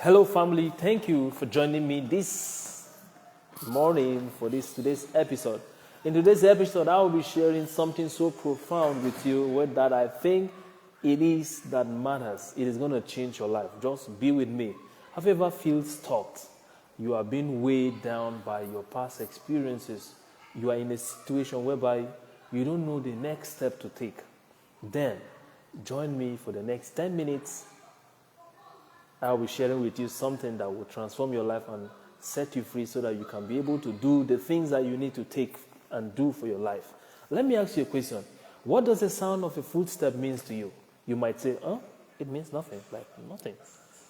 Hello, family. Thank you for joining me this morning for today's episode. In today's episode, I will be sharing something so profound with you that I think it is that matters. It is going to change your life. Just be with me. Have you ever felt stuck? You are being weighed down by your past experiences. You are in a situation whereby you don't know the next step to take. Then, join me for the next 10 minutes. I'll be sharing with you something that will transform your life and set you free so that you can be able to do the things that you need to take and do for your life. Let me ask you a question. What does the sound of a footstep means to you? You might say, it means nothing, like nothing.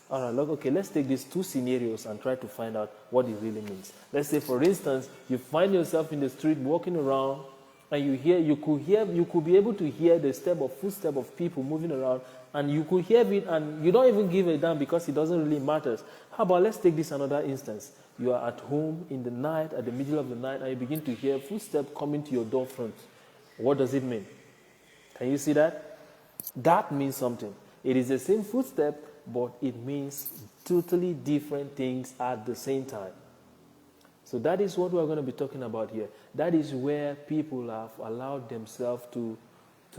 All right, look, okay, let's take these two scenarios and try to find out what it really means. Let's say, for instance, you find yourself in the street walking around and you could be able to hear the footstep of people moving around, and you could hear it and you don't even give it down because it doesn't really matter. How about let's take this another instance. You are at home in the night, at the middle of the night, and you begin to hear footsteps coming to your door front. What does it mean? Can you see that? That means something. It is the same footstep, but it means totally different things at the same time. So that is what we're going to be talking about here. That is where people have allowed themselves to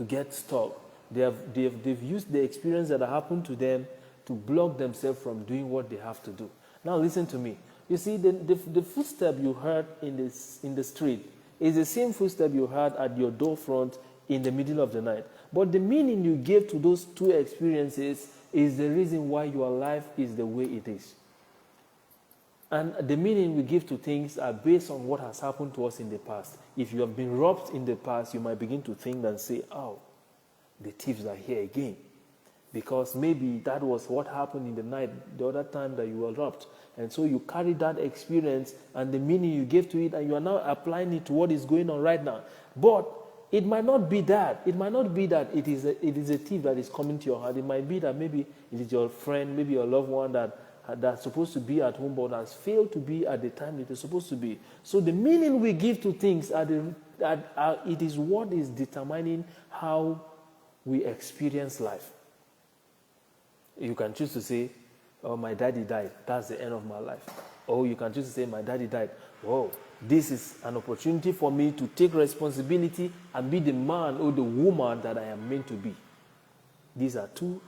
get stuck. They've used the experience that happened to them to block themselves from doing what they have to do. Now listen to me. You see, the footstep you heard in the street is the same footstep you heard at your door front in the middle of the night. But the meaning you gave to those two experiences is the reason why your life is the way it is. And the meaning we give to things are based on what has happened to us in the past. If you have been robbed in the past, you might begin to think and say, the thieves are here again. Because maybe that was what happened in the night, the other time that you were robbed. And so you carry that experience and the meaning you gave to it, and you are now applying it to what is going on right now. But it might not be that. It might not be that it is a thief that is coming to your heart. It might be that maybe it is your friend, maybe your loved one that's supposed to be at home but has failed to be at the time it is supposed to be. So the meaning we give to things, it is what is determining how we experience life. You can choose to say, my daddy died. That's the end of my life. Or you can choose to say, my daddy died. Whoa, this is an opportunity for me to take responsibility and be the man or the woman that I am meant to be. These are two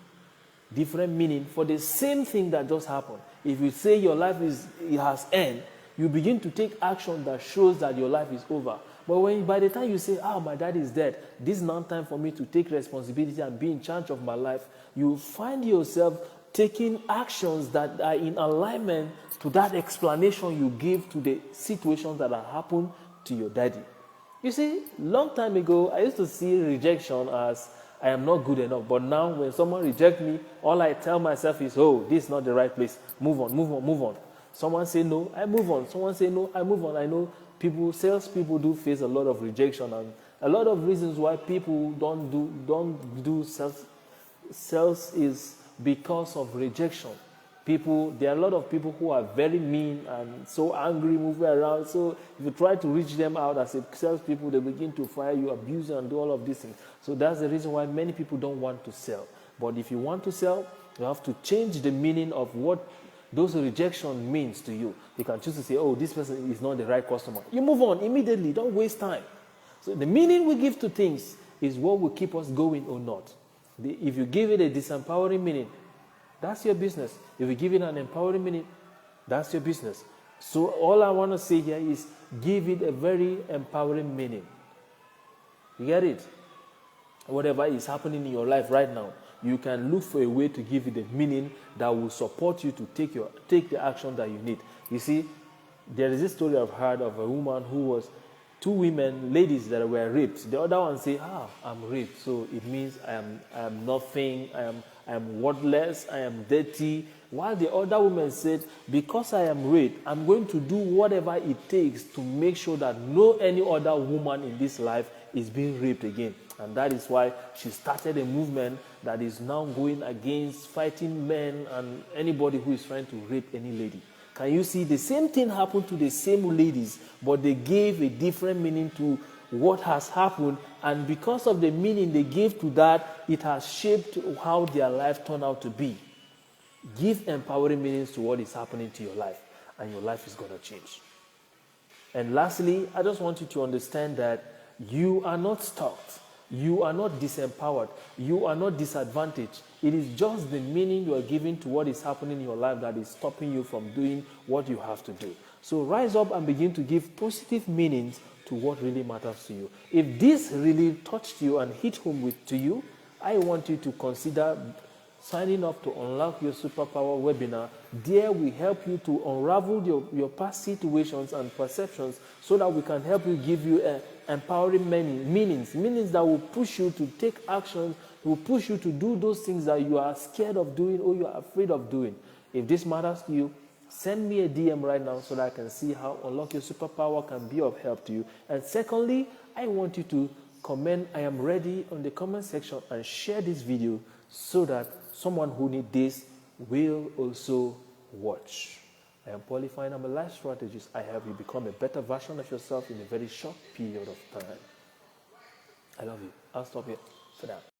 different meaning for the same thing that just happened. If you say your life has end, you begin to take action that shows that your life is over. But by the time you say, my dad is dead, this is not time for me to take responsibility and be in charge of my life, you find yourself taking actions that are in alignment to that explanation you give to the situations that have happened to your daddy. You see, long time ago, I used to see rejection as I am not good enough. But now when someone rejects me, all I tell myself is, this is not the right place. Move on, move on, move on. Someone say no, I move on. Someone say no, I move on. I know salespeople do face a lot of rejection, and a lot of reasons why people don't do sales is because of rejection. There are a lot of people who are very mean and so angry, moving around. So if you try to reach them out as a salespeople, they begin to fire you, abuse you, and do all of these things. So that's the reason why many people don't want to sell. But if you want to sell, you have to change the meaning of what those rejection means to you. You can choose to say, this person is not the right customer. You move on immediately. Don't waste time. So the meaning we give to things is what will keep us going or not. If you give it a disempowering meaning, that's your business. If you give it an empowering meaning, that's your business. So all I want to say here is give it a very empowering meaning. You get it? Whatever is happening in your life right now, you can look for a way to give it a meaning that will support you to take the action that you need. You see, there is this story I've heard of a woman who was two ladies that were raped. The other one say, I'm raped, so it means I am nothing, I am worthless, I am dirty. While the other woman said, because I am raped, I'm going to do whatever it takes to make sure that no any other woman in this life is being raped again. And that is why she started a movement that is now going against fighting men and anybody who is trying to rape any lady. Can you see the same thing happened to the same ladies, but they gave a different meaning to what has happened, and because of the meaning they gave to that, it has shaped how their life turned out to be. Give empowering meanings to what is happening to your life, and your life is going to change. And lastly, I just want you to understand that you are not stuck. You are not disempowered. You are not disadvantaged. It is just the meaning you are giving to what is happening in your life that is stopping you from doing what you have to do. So rise up and begin to give positive meanings to what really matters to you. If this really touched you and hit home to you, I want you to consider signing up to Unlock Your Superpower webinar. There we help you to unravel your past situations and perceptions so that we can help you, give you empowering meanings that will push you to take action, will push you to do those things that you are scared of doing or you are afraid of doing. If this matters to you, send me a DM right now so that I can see how Unlock Your Superpower can be of help to you. And secondly, I want you to comment "I am ready" on the comment section and share this video so that someone who needs this will also watch. I am Paulie Fine. I'm a life strategist. I help you become a better version of yourself in a very short period of time. I love you. I'll stop here for now.